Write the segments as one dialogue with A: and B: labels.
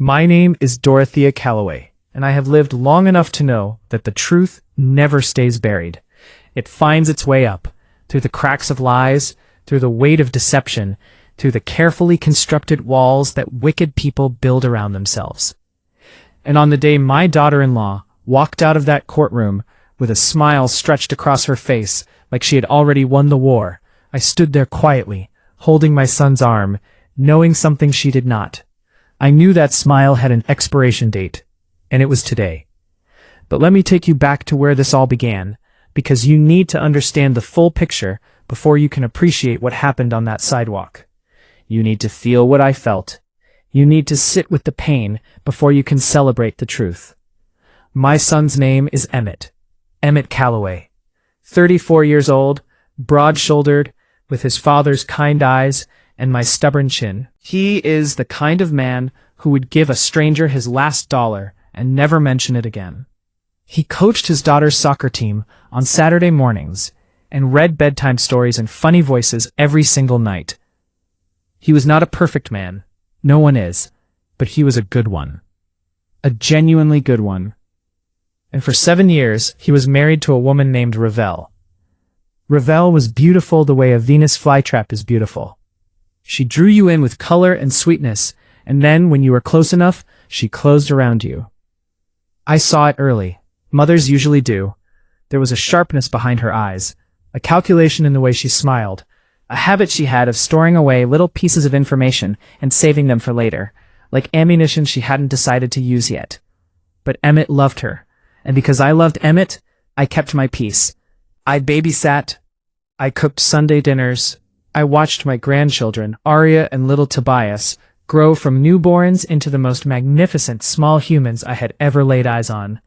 A: My name is Dorothea Calloway, and I have lived long enough to know that the truth never stays buried. It finds its way up, through the cracks of lies, through the weight of deception, through the carefully constructed walls that wicked people build around themselves. And on the day my daughter-in-law walked out of that courtroom with a smile stretched across her face like she had already won the war, I stood there quietly, holding my son's arm, knowing something she did not. I knew that smile had an expiration date, and it was today. But let me take you back to where this all began, because you need to understand the full picture before you can appreciate what happened on that sidewalk. You need to feel what I felt. You need to sit with the pain before you can celebrate the truth. My son's name is Emmett Calloway. 34 years old, broad-shouldered, with his father's kind eyes and my stubborn chin. He is the kind of man who would give a stranger his last dollar and never mention it again. He coached his daughter's soccer team on Saturday mornings and read bedtime stories in funny voices every single night. He was not a perfect man. No one is. But he was a good one. A genuinely good one. And for 7 years, he was married to a woman named Ravel. Ravel was beautiful the way a Venus flytrap is beautiful. She drew you in with color and sweetness, and then, when you were close enough, she closed around you. I saw it early. Mothers usually do. There was a sharpness behind her eyes, a calculation in the way she smiled, a habit she had of storing away little pieces of information and saving them for later, like ammunition she hadn't decided to use yet. But Emmett loved her, and because I loved Emmett, I kept my peace. I babysat. I cooked Sunday dinners. I watched my grandchildren, Aria and little Tobias, grow from newborns into the most magnificent small humans I had ever laid eyes on.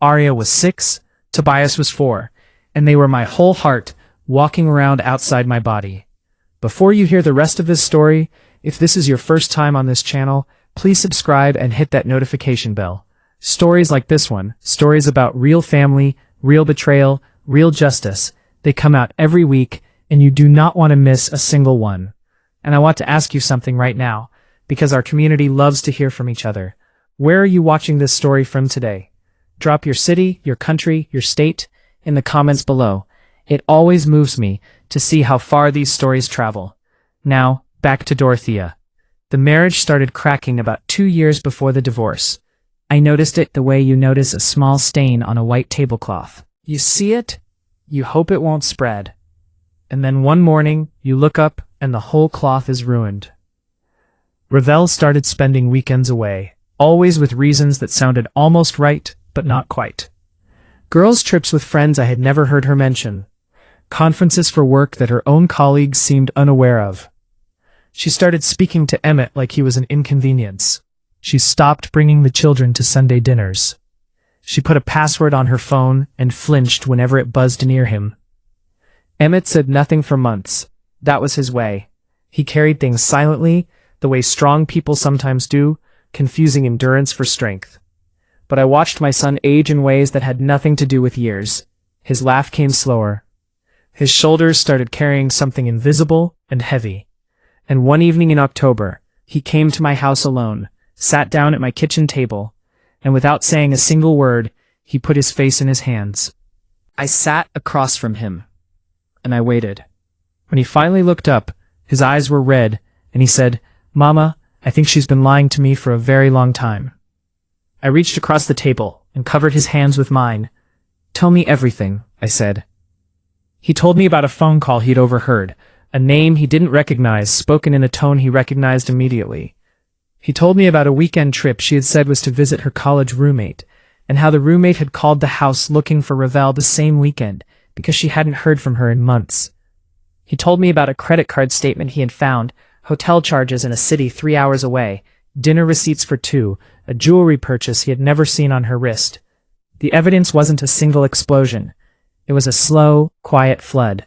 A: Aria was 6, Tobias was 4, and they were my whole heart, walking around outside my body. Before you hear the rest of this story, if this is your first time on this channel, please subscribe and hit that notification bell. Stories like this one, stories about real family, real betrayal, real justice, they come out every week, and you do not want to miss a single one. And I want to ask you something right now, because our community loves to hear from each other. Where are you watching this story from today? Drop your city, your country, your state in the comments below. It always moves me to see how far these stories travel. Now, back to Dorothea. The marriage started cracking about 2 years before the divorce. I noticed it the way you notice a small stain on a white tablecloth. You see it, you hope it won't spread. And then one morning, you look up and the whole cloth is ruined. Ravel started spending weekends away, always with reasons that sounded almost right, but not quite. Girls' trips with friends I had never heard her mention. Conferences for work that her own colleagues seemed unaware of. She started speaking to Emmett like he was an inconvenience. She stopped bringing the children to Sunday dinners. She put a password on her phone and flinched whenever it buzzed near him. Emmett said nothing for months. That was his way. He carried things silently, the way strong people sometimes do, confusing endurance for strength. But I watched my son age in ways that had nothing to do with years. His laugh came slower. His shoulders started carrying something invisible and heavy. And one evening in October, he came to my house alone, sat down at my kitchen table, and without saying a single word, he put his face in his hands. I sat across from him, and I waited. When he finally looked up, his eyes were red, and he said, "Mama, I think she's been lying to me for a very long time." I reached across the table and covered his hands with mine. "Tell me everything," I said. He told me about a phone call he'd overheard, a name he didn't recognize spoken in a tone he recognized immediately. He told me about a weekend trip she had said was to visit her college roommate, and how the roommate had called the house looking for Ravel the same weekend because she hadn't heard from her in months. He told me about a credit card statement he had found, hotel charges in a city 3 hours away, dinner receipts for 2, a jewelry purchase he had never seen on her wrist. The evidence wasn't a single explosion. It was a slow, quiet flood.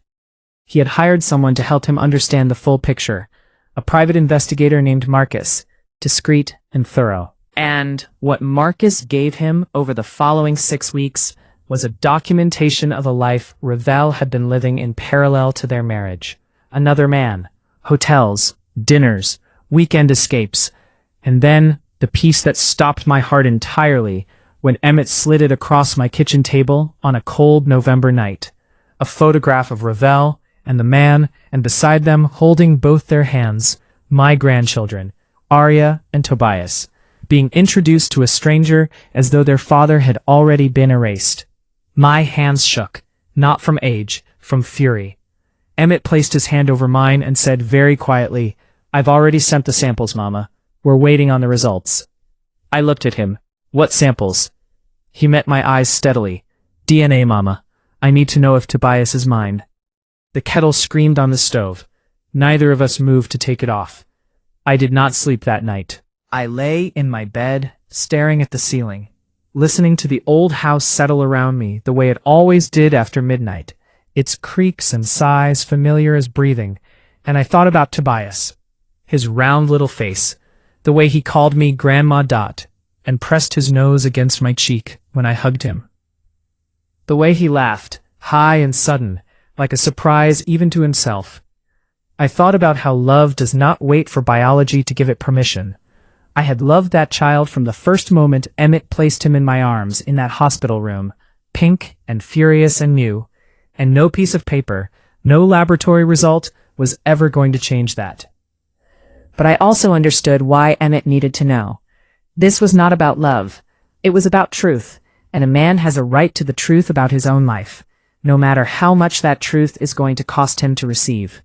A: He had hired someone to help him understand the full picture, a private investigator named Marcus, discreet and thorough. And what Marcus gave him over the following 6 weeks was a documentation of a life Ravel had been living in parallel to their marriage. Another man, hotels, dinners, weekend escapes, and then the piece that stopped my heart entirely when Emmett slid it across my kitchen table on a cold November night. A photograph of Ravel and the man, and beside them, holding both their hands, my grandchildren, Arya and Tobias, being introduced to a stranger as though their father had already been erased. My hands shook, not from age, from fury. Emmett placed his hand over mine and said very quietly, "I've already sent the samples, Mama. We're waiting on the results." I looked at him. "What samples?" He met my eyes steadily. "DNA, Mama. I need to know if Tobias is mine." The kettle screamed on the stove. Neither of us moved to take it off. I did not sleep that night. I lay in my bed, staring at the ceiling, listening to the old house settle around me the way it always did after midnight, its creaks and sighs familiar as breathing, and I thought about Tobias, his round little face, the way he called me Grandma Dot, and pressed his nose against my cheek when I hugged him. The way he laughed, high and sudden, like a surprise even to himself. I thought about how love does not wait for biology to give it permission. I had loved that child from the first moment Emmett placed him in my arms in that hospital room, pink and furious and new, and no piece of paper, no laboratory result was ever going to change that.
B: But I also understood why Emmett needed to know. This was not about love. It was about truth, and a man has a right to the truth about his own life, no matter how much that truth is going to cost him to receive.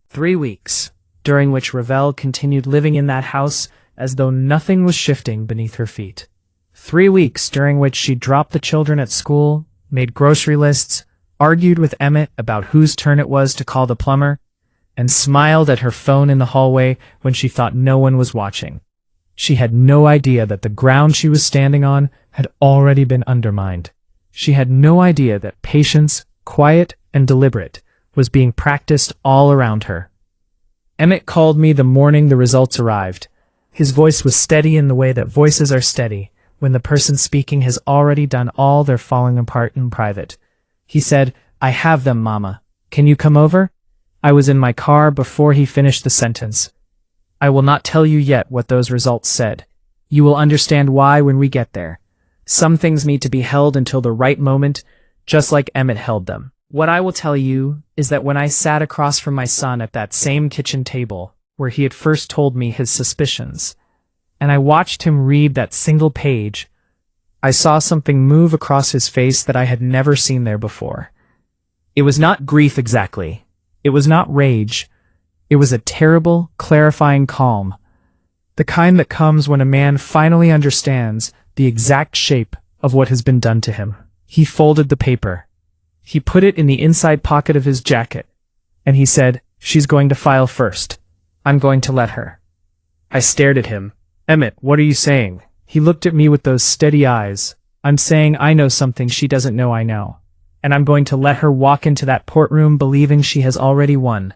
A: 3 weeks, during which Ravel continued living in that house as though nothing was shifting beneath her feet. 3 weeks during which she dropped the children at school, made grocery lists, argued with Emmett about whose turn it was to call the plumber, and smiled at her phone in the hallway when she thought no one was watching. She had no idea that the ground she was standing on had already been undermined. She had no idea that patience, quiet and deliberate, was being practiced all around her. Emmett called me the morning the results arrived. His voice was steady in the way that voices are steady when the person speaking has already done all their falling apart in private. He said, "I have them, Mama. Can you come over?" I was in my car before he finished the sentence. "I will not tell you yet what those results said. You will understand why when we get there. Some things need to be held until the right moment, just like Emmett held them. What I will tell you is that when I sat across from my son at that same kitchen table where he had first told me his suspicions, and I watched him read that single page, I saw something move across his face that I had never seen there before. It was not grief exactly. It was not rage. It was a terrible, clarifying calm, the kind that comes when a man finally understands the exact shape of what has been done to him. He folded the paper. He put it in the inside pocket of his jacket, and he said, "She's going to file first. I'm going to let her." I stared at him. "Emmett, what are you saying?" He looked at me with those steady eyes. "I'm saying I know something she doesn't know I know, and I'm going to let her walk into that courtroom believing she has already won,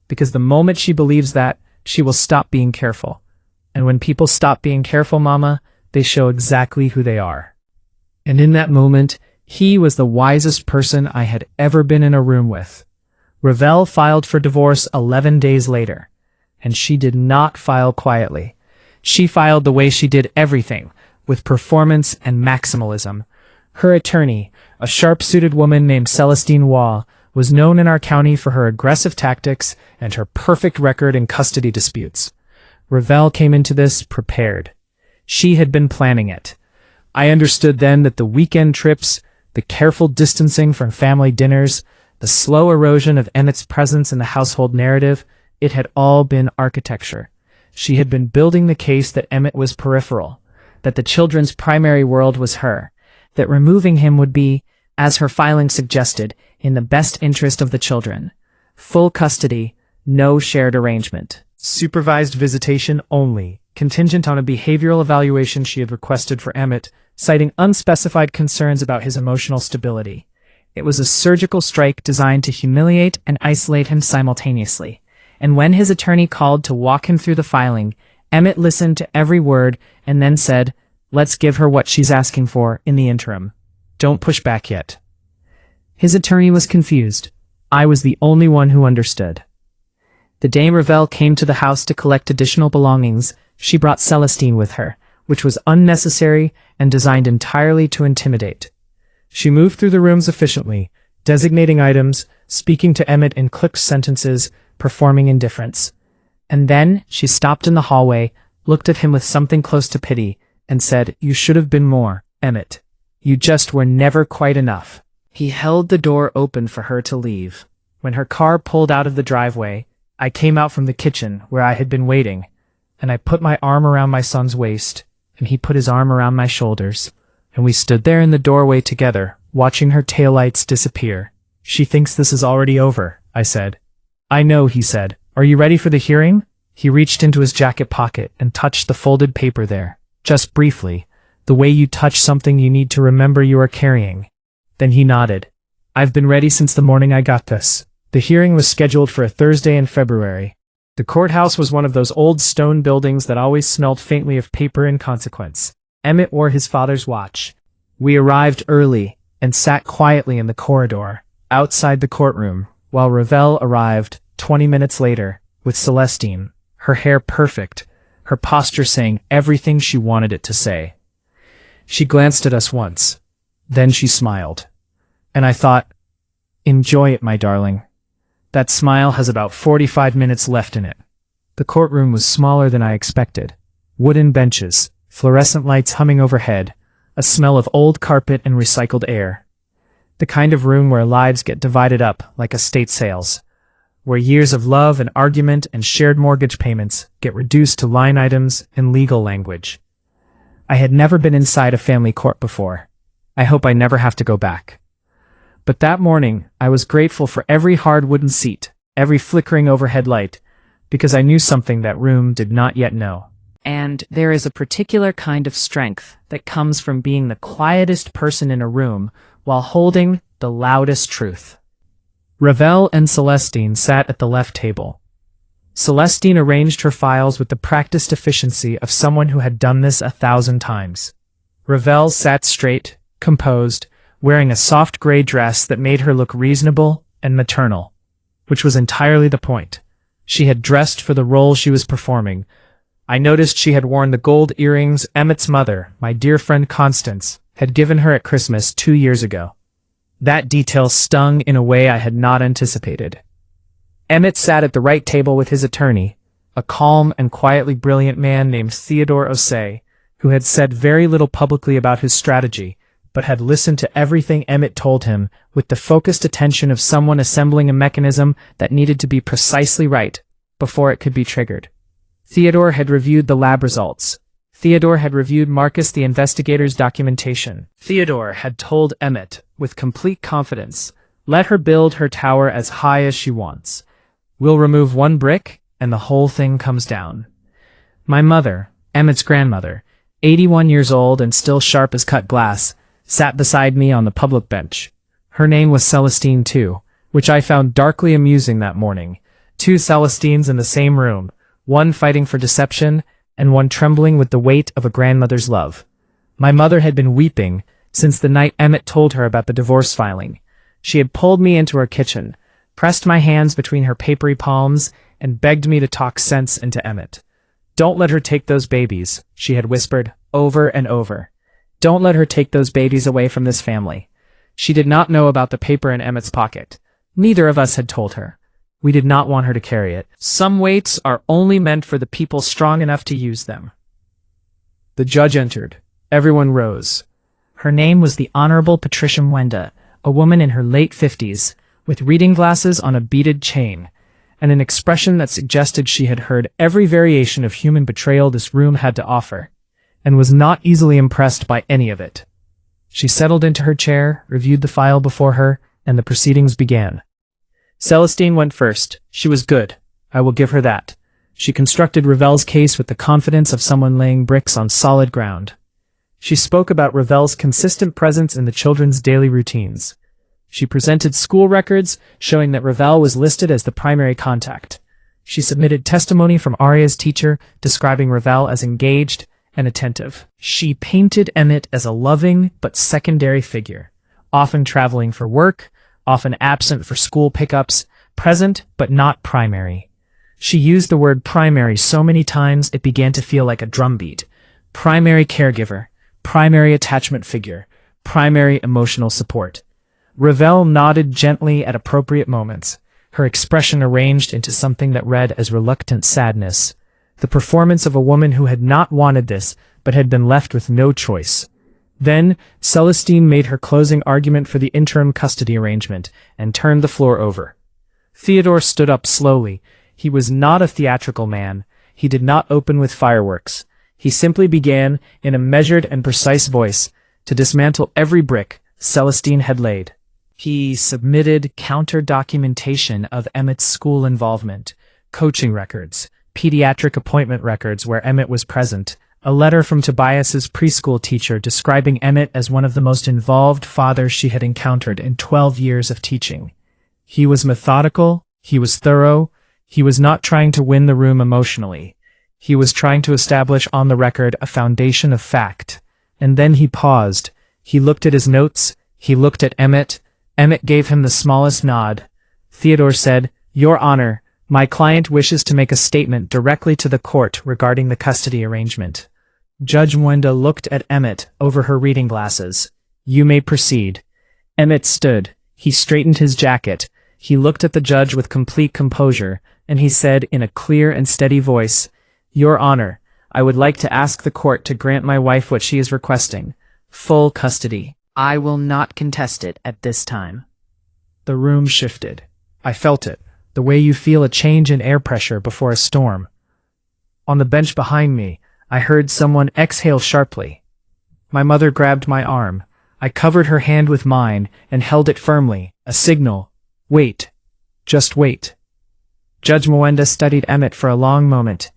A: because the moment she believes that, she will stop being careful. And when people stop being careful, Mama, they show exactly who they are." And in that moment, he was the wisest person I had ever been in a room with. Ravel filed for divorce 11 days later, and she did not file quietly. She filed the way she did everything, with performance and maximalism. Her attorney, a sharp-suited woman named Celestine Waugh, was known in our county for her aggressive tactics and her perfect record in custody disputes. Ravel came into this prepared. She had been planning it. I understood then that the weekend trips, the careful distancing from family dinners, the slow erosion of Emmett's presence in the household narrative, it had all been architecture. She had been building the case that Emmett was peripheral, that the children's primary world was her, that removing him would be, as her filing suggested, in the best interest of the children. Full custody, no shared arrangement. Supervised visitation only, contingent on a behavioral evaluation she had requested for Emmett, citing unspecified concerns about his emotional stability. It was a surgical strike designed to humiliate and isolate him simultaneously. And when his attorney called to walk him through the filing, Emmett listened to every word and then said, "Let's give her what she's asking for in the interim. Don't push back yet." His attorney was confused. I was the only one who understood. The day Ravel came to the house to collect additional belongings, She brought Celestine with her, which was unnecessary and designed entirely to intimidate. She moved through the rooms efficiently, designating items, speaking to Emmett in clipped sentences, performing indifference. And then she stopped in the hallway, looked at him with something close to pity, and said, "You should have been more, Emmett. You just were never quite enough." He held the door open for her to leave. When her car pulled out of the driveway, I came out from the kitchen where I had been waiting, and I put my arm around my son's waist, and he put his arm around my shoulders, and we stood there in the doorway together, watching her taillights disappear. "She thinks this is already over," I said. "I know," he said. "Are you ready for the hearing?" He reached into his jacket pocket and touched the folded paper there, just briefly, the way you touch something you need to remember you are carrying. Then he nodded. "I've been ready since the morning I got this." The hearing was scheduled for a Thursday in February. The courthouse was one of those old stone buildings that always smelled faintly of paper and consequence. Emmett wore his father's watch. We arrived early and sat quietly in the corridor, outside the courtroom, while Ravel arrived 20 minutes later, with Celestine, her hair perfect, her posture saying everything she wanted it to say. She glanced at us once. Then she smiled. And I thought, "Enjoy it, my darling." That smile has about 45 minutes left in it. The courtroom was smaller than I expected. Wooden benches, fluorescent lights humming overhead, a smell of old carpet and recycled air. The kind of room where lives get divided up like estate sales, where years of love and argument and shared mortgage payments get reduced to line items and legal language. I had never been inside a family court before. I hope I never have to go back. But that morning, I was grateful for every hard wooden seat, every flickering overhead light, because I knew something that room did not yet know. And there is a particular kind of strength that comes from being the quietest person in a room while holding the loudest truth. Ravel and Celestine sat at the left table. Celestine arranged her files with the practiced efficiency of someone who had done this 1,000 times. Ravel sat straight, composed, wearing a soft gray dress that made her look reasonable and maternal, which was entirely the point. She had dressed for the role she was performing. I noticed she had worn the gold earrings Emmett's mother, my dear friend Constance, had given her at Christmas 2 years ago. That detail stung in a way I had not anticipated. Emmett sat at the right table with his attorney, a calm and quietly brilliant man named Theodore Osei, who had said very little publicly about his strategy, but had listened to everything Emmett told him with the focused attention of someone assembling a mechanism that needed to be precisely right before it could be triggered. Theodore had reviewed the lab results. Theodore had reviewed Marcus the investigator's documentation. Theodore had told Emmett, with complete confidence, "Let her build her tower as high as she wants. We'll remove one brick, and the whole thing comes down." My mother, Emmett's grandmother, 81 years old and still sharp as cut glass, sat beside me on the public bench. Her name was Celestine too, which I found darkly amusing that morning. 2 Celestines in the same room, one fighting for deception, and one trembling with the weight of a grandmother's love. My mother had been weeping since the night Emmett told her about the divorce filing. She had pulled me into her kitchen, pressed my hands between her papery palms, and begged me to talk sense into Emmett. "Don't let her take those babies," she had whispered over and over. "Don't let her take those babies away from this family." She did not know about the paper in Emmett's pocket. Neither of us had told her. We did not want her to carry it. Some weights are only meant for the people strong enough to use them. The judge entered. Everyone rose. Her name was the Honorable Patricia Mwenda, a woman in her late 50s, with reading glasses on a beaded chain, and an expression that suggested she had heard every variation of human betrayal this room had to offer, and was not easily impressed by any of it. She settled into her chair, reviewed the file before her, and the proceedings began. Celestine went first. She was good. I will give her that. She constructed Ravel's case with the confidence of someone laying bricks on solid ground. She spoke about Ravel's consistent presence in the children's daily routines. She presented school records showing that Ravel was listed as the primary contact. She submitted testimony from Aria's teacher describing Ravel as engaged and attentive. She painted Emmett as a loving but secondary figure, often traveling for work, often absent for school pickups, present but not primary. She used the word primary so many times it began to feel like a drumbeat. Primary caregiver, primary attachment figure, primary emotional support. Ravel nodded gently at appropriate moments, her expression arranged into something that read as reluctant sadness, the performance of a woman who had not wanted this but had been left with no choice. Then, Celestine made her closing argument for the interim custody arrangement and turned the floor over. Theodore stood up slowly. He was not a theatrical man. He did not open with fireworks. He simply began, in a measured and precise voice, to dismantle every brick Celestine had laid. He submitted counter-documentation of Emmett's school involvement, coaching records, pediatric appointment records where Emmett was present, a letter from Tobias's preschool teacher describing Emmett as one of the most involved fathers she had encountered in 12 years of teaching. He was methodical, he was thorough, he was not trying to win the room emotionally. He was trying to establish on the record a foundation of fact. And then he paused. He looked at his notes, he looked at Emmett. Emmett gave him the smallest nod. Theodore said, "Your Honor, my client wishes to make a statement directly to the court regarding the custody arrangement." Judge Mwenda looked at Emmett over her reading glasses. "You may proceed." Emmett stood. He straightened his jacket. He looked at the judge with complete composure, and he said in a clear and steady voice, "Your Honor, I would like to ask the court to grant my wife what she is requesting, full custody. I will not contest it at this time." The room shifted. I felt it, the way you feel a change in air pressure before a storm. On the bench behind me, I heard someone exhale sharply. My mother grabbed my arm. I covered her hand with mine and held it firmly, a signal. Wait. Just wait. Judge Mwenda studied Emmett for a long moment.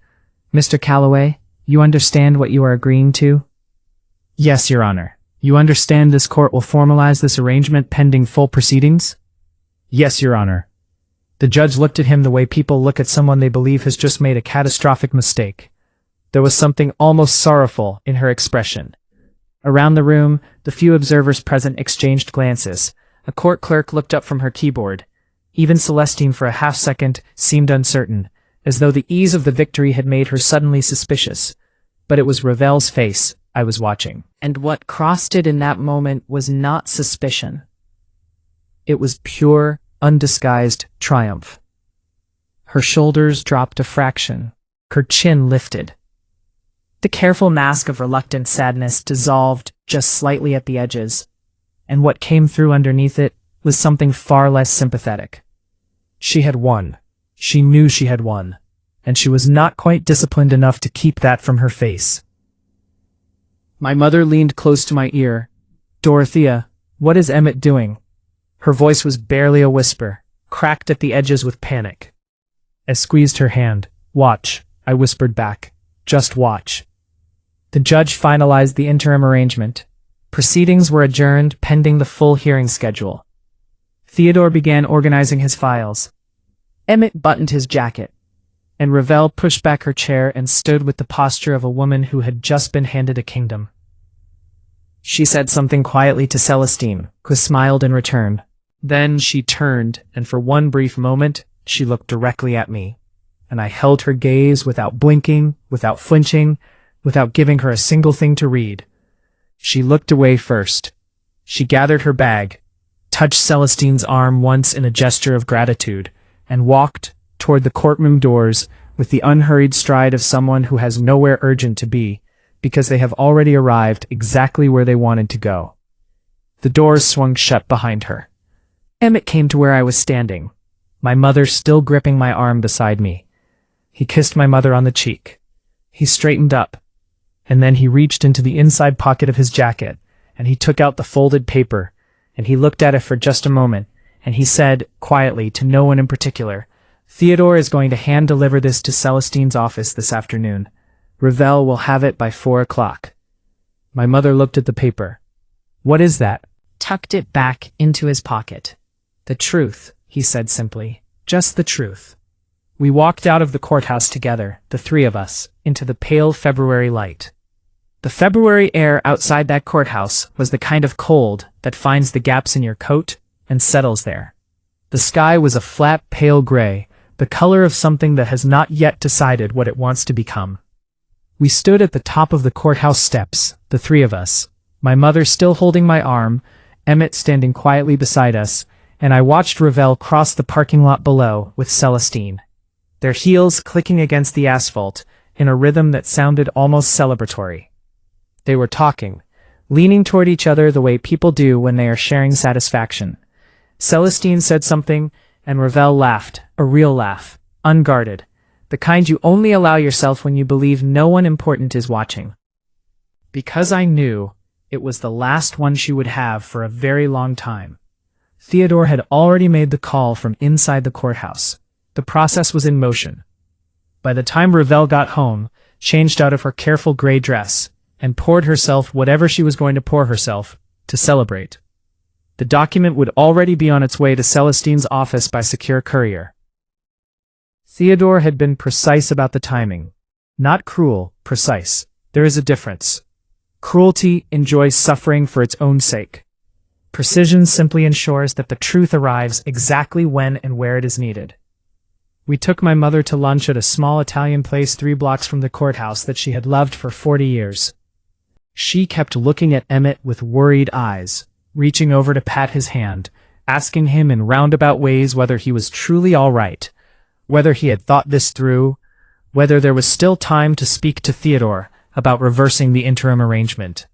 A: "Mr. Calloway, you understand what you are agreeing to?" "Yes, Your Honor. You understand this court will formalize this arrangement pending full proceedings?" "Yes, Your Honor." The judge looked at him the way people look at someone they believe has just made a catastrophic mistake. There was something almost sorrowful in her expression. Around the room, the few observers present exchanged glances. A court clerk looked up from her keyboard. Even Celestine for a half-second seemed uncertain, as though the ease of the victory had made her suddenly suspicious. But it was Ravel's face I was watching. And what crossed it in that moment was not suspicion. It was pure, undisguised triumph. Her shoulders dropped a fraction. Her chin lifted. The careful mask of reluctant sadness dissolved just slightly at the edges, and what came through underneath it was something far less sympathetic. She had won. She knew she had won, and she was not quite disciplined enough to keep that from her face. My mother leaned close to my ear. "Dorothea, what is Emmett doing?" Her voice was barely a whisper, cracked at the edges with panic. I squeezed her hand. "Watch," I whispered back. "Just watch." The judge finalized the interim arrangement. Proceedings were adjourned pending the full hearing schedule. Theodore began organizing his files. Emmett buttoned his jacket, and Ravel pushed back her chair and stood with the posture of a woman who had just been handed a kingdom. She said something quietly to Celestine, who smiled in return. Then she turned, and for one brief moment, she looked directly at me, and I held her gaze without blinking, without flinching, without giving her a single thing to read. She looked away first. She gathered her bag, touched Celestine's arm once in a gesture of gratitude, and walked toward the courtroom doors with the unhurried stride of someone who has nowhere urgent to be, because they have already arrived exactly where they wanted to go. The doors swung shut behind her. Emmett came to where I was standing, my mother still gripping my arm beside me. He kissed my mother on the cheek. He straightened up, and then he reached into the inside pocket of his jacket, and he took out the folded paper, and he looked at it for just a moment, and he said, quietly, to no one in particular, "Theodore is going to hand-deliver this to Celestine's office this afternoon. Ravel will have it by 4 o'clock. My mother looked at the paper. "What is that?" Tucked it back into his pocket. "The truth," he said simply. "Just the truth." We walked out of the courthouse together, the three of us, into the pale February light. The February air outside that courthouse was the kind of cold that finds the gaps in your coat and settles there. The sky was a flat, pale gray, the color of something that has not yet decided what it wants to become. We stood at the top of the courthouse steps, the three of us, my mother still holding my arm, Emmett standing quietly beside us, and I watched Ravel cross the parking lot below with Celestine, their heels clicking against the asphalt in a rhythm that sounded almost celebratory. They were talking, leaning toward each other the way people do when they are sharing satisfaction. Celestine said something, and Ravel laughed, a real laugh, unguarded, the kind you only allow yourself when you believe no one important is watching. Because I knew it was the last one she would have for a very long time. Theodore had already made the call from inside the courthouse. The process was in motion. By the time Ravel got home, changed out of her careful gray dress, and poured herself whatever she was going to pour herself, to celebrate, the document would already be on its way to Celestine's office by secure courier. Theodore had been precise about the timing. Not cruel, precise. There is a difference. Cruelty enjoys suffering for its own sake. Precision simply ensures that the truth arrives exactly when and where it is needed. We took my mother to lunch at a small Italian place 3 blocks from the courthouse that she had loved for 40 years. She kept looking at Emmett with worried eyes, reaching over to pat his hand, asking him in roundabout ways whether he was truly all right, whether he had thought this through, whether there was still time to speak to Theodore about reversing the interim arrangement.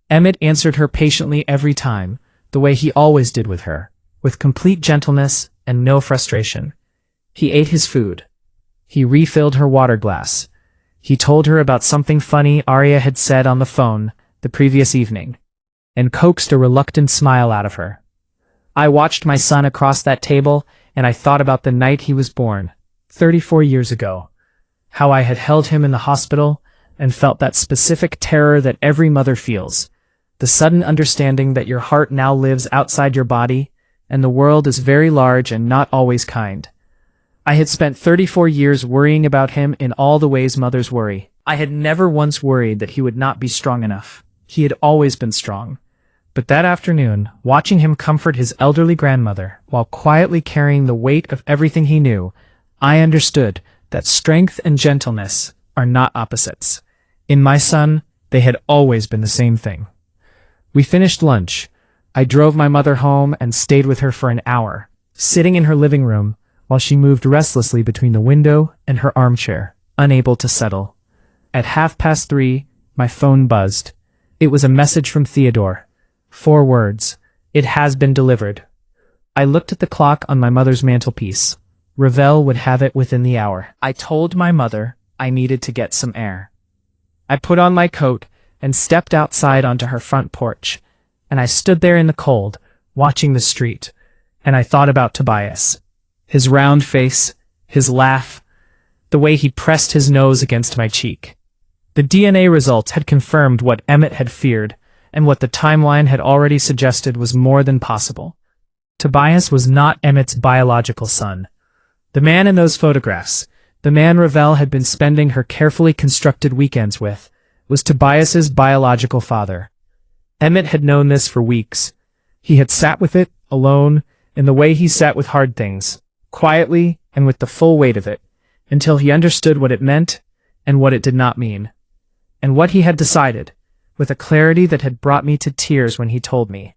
A: Emmett answered her patiently every time, the way he always did with her, with complete gentleness and no frustration. He ate his food. He refilled her water glass. He told her about something funny Arya had said on the phone the previous evening, and coaxed a reluctant smile out of her. I watched my son across that table, and I thought about the night he was born, 34 years ago, how I had held him in the hospital and felt that specific terror that every mother feels, the sudden understanding that your heart now lives outside your body, and the world is very large and not always kind. I had spent 34 years worrying about him in all the ways mothers worry. I had never once worried that he would not be strong enough. He had always been strong. But that afternoon, watching him comfort his elderly grandmother while quietly carrying the weight of everything he knew, I understood that strength and gentleness are not opposites. In my son, they had always been the same thing. We finished lunch. I drove my mother home and stayed with her for an hour, sitting in her living room while she moved restlessly between the window and her armchair, unable to settle. At 3:30, my phone buzzed. It was a message from Theodore. 4 words. It has been delivered. I looked at the clock on my mother's mantelpiece. Ravel would have it within the hour. I told my mother I needed to get some air. I put on my coat and stepped outside onto her front porch, and I stood there in the cold, watching the street, and I thought about Tobias. His round face, his laugh, the way he pressed his nose against my cheek. The DNA results had confirmed what Emmett had feared, and what the timeline had already suggested was more than possible. Tobias was not Emmett's biological son. The man in those photographs, the man Ravel had been spending her carefully constructed weekends with, was Tobias's biological father. Emmett had known this for weeks. He had sat with it, alone, in the way he sat with hard things, quietly and with the full weight of it, until he understood what it meant and what it did not mean. And what he had decided, with a clarity that had brought me to tears when he told me,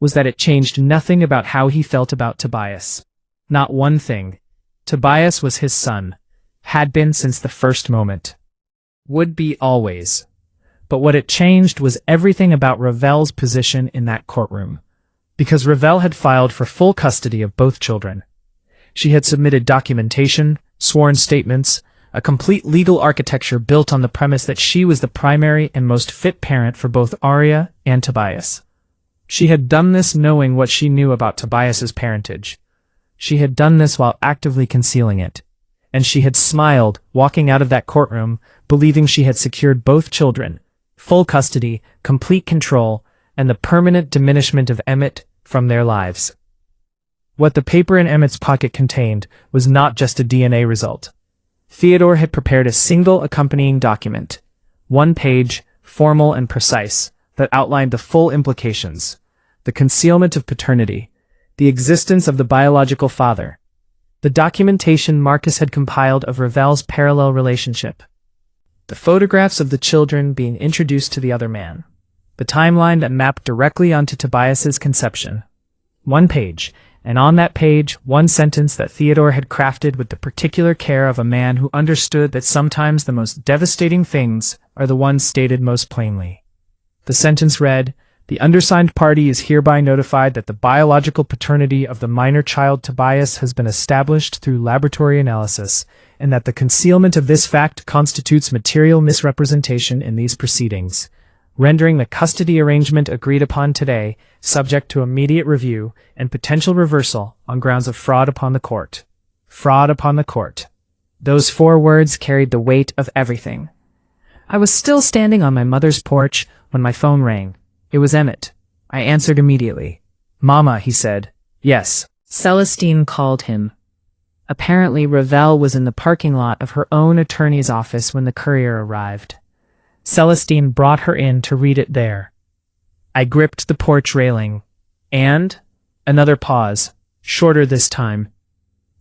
A: was that it changed nothing about how he felt about Tobias. Not one thing. Tobias was his son, had been since the first moment. Would be always. But what it changed was everything about Ravel's position in that courtroom. Because Ravel had filed for full custody of both children. She had submitted documentation, sworn statements, a complete legal architecture built on the premise that she was the primary and most fit parent for both Arya and Tobias. She had done this knowing what she knew about Tobias's parentage. She had done this while actively concealing it. And she had smiled, walking out of that courtroom, believing she had secured both children, full custody, complete control, and the permanent diminishment of Emmett from their lives. What the paper in Emmett's pocket contained was not just a DNA result. Theodore had prepared a single accompanying document, 1 page, formal and precise, that outlined the full implications, the concealment of paternity, the existence of the biological father, The documentation Marcus had compiled of Ravel's parallel relationship. The photographs of the children being introduced to the other man. The timeline that mapped directly onto Tobias's conception. One page, and on that page, one sentence that Theodore had crafted with the particular care of a man who understood that sometimes the most devastating things are the ones stated most plainly. The sentence read, "The undersigned party is hereby notified that the biological paternity of the minor child Tobias has been established through laboratory analysis, and that the concealment of this fact constitutes material misrepresentation in these proceedings, rendering the custody arrangement agreed upon today subject to immediate review and potential reversal on grounds of fraud upon the court." Fraud upon the court. Those 4 words carried the weight of everything. I was still standing on my mother's porch when my phone rang. It was Emmett. I answered immediately. "Mama," he said. "Yes." Celestine called him. Apparently, Ravel was in the parking lot of her own attorney's office when the courier arrived. Celestine brought her in to read it there. I gripped the porch railing. And? Another pause, shorter this time.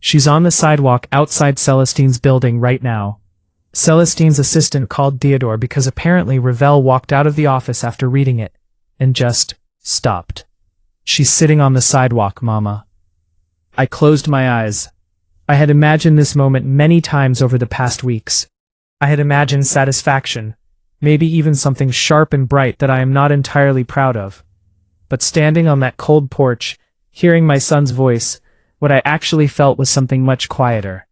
A: "She's on the sidewalk outside Celestine's building right now." Celestine's assistant called Theodore because apparently Ravel walked out of the office after reading it, and just stopped. "She's sitting on the sidewalk, Mama." I closed my eyes. I had imagined this moment many times over the past weeks. I had imagined satisfaction, maybe even something sharp and bright that I am not entirely proud of. But standing on that cold porch, hearing my son's voice, what I actually felt was something much quieter.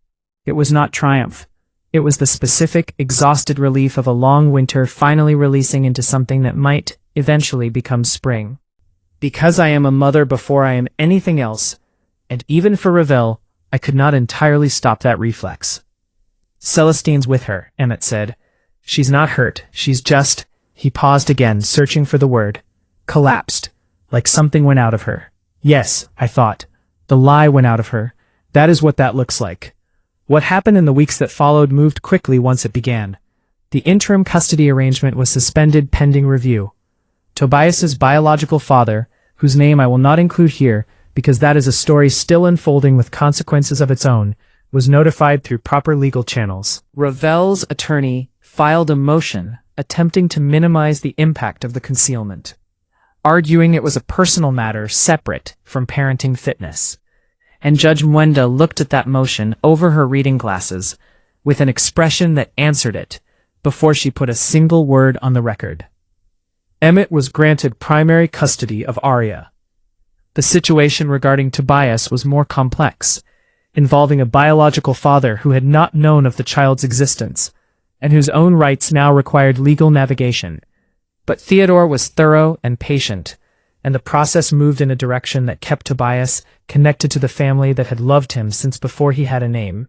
A: It was not triumph. It was the specific, exhausted relief of a long winter finally releasing into something that might eventually become spring. Because I am a mother before I am anything else, and even for Ravel, I could not entirely stop that reflex. "Celestine's with her," Emmett said. "She's not hurt, she's just—" He paused again, searching for the word. "Collapsed. Like something went out of her." Yes, I thought. The lie went out of her. That is what that looks like. What happened in the weeks that followed moved quickly once it began. The interim custody arrangement was suspended pending review. Tobias's biological father, whose name I will not include here because that is a story still unfolding with consequences of its own, was notified through proper legal channels. Ravel's attorney filed a motion attempting to minimize the impact of the concealment, arguing it was a personal matter separate from parenting fitness. And Judge Mwenda looked at that motion over her reading glasses with an expression that answered it before she put a single word on the record. Emmett was granted primary custody of Arya. The situation regarding Tobias was more complex, involving a biological father who had not known of the child's existence, and whose own rights now required legal navigation. But Theodore was thorough and patient, and the process moved in a direction that kept Tobias connected to the family that had loved him since before he had a name.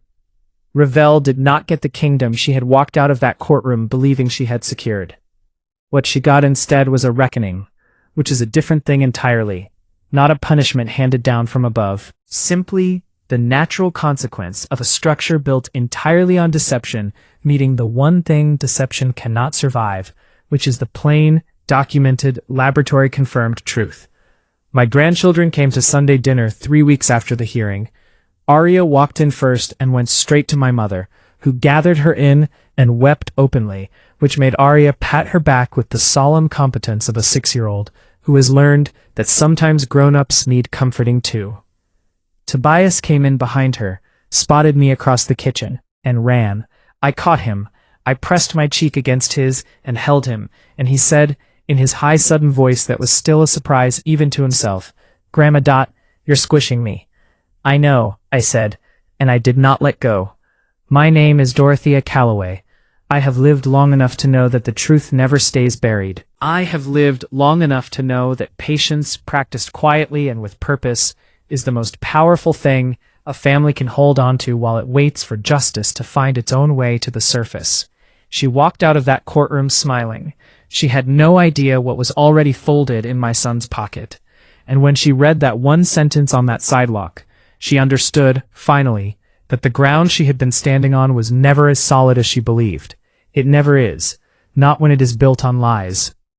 A: Ravel did not get the kingdom she had walked out of that courtroom believing she had secured. What she got instead was a reckoning, which is a different thing entirely, not a punishment handed down from above, simply the natural consequence of a structure built entirely on deception, meeting the one thing deception cannot survive, which is the plain, documented, laboratory-confirmed truth. My grandchildren came to Sunday dinner 3 weeks after the hearing. Arya walked in first and went straight to my mother, who gathered her in and wept openly, which made Arya pat her back with the solemn competence of a 6-year-old, who has learned that sometimes grown-ups need comforting too. Tobias came in behind her, spotted me across the kitchen, and ran. I caught him. I pressed my cheek against his and held him, and he said, in his high sudden voice that was still a surprise even to himself, "Grandma Dot, you're squishing me." "I know," I said, and I did not let go. "My name is Dorothea Calloway. I have lived long enough to know that the truth never stays buried. I have lived long enough to know that patience, practiced quietly and with purpose, is the most powerful thing a family can hold on to while it waits for justice to find its own way to the surface." She walked out of that courtroom smiling. She had no idea what was already folded in my son's pocket. And when she read that one sentence on that sidewalk, she understood, finally, that the ground she had been standing on was never as solid as she believed. It never is, not when it is built on lies.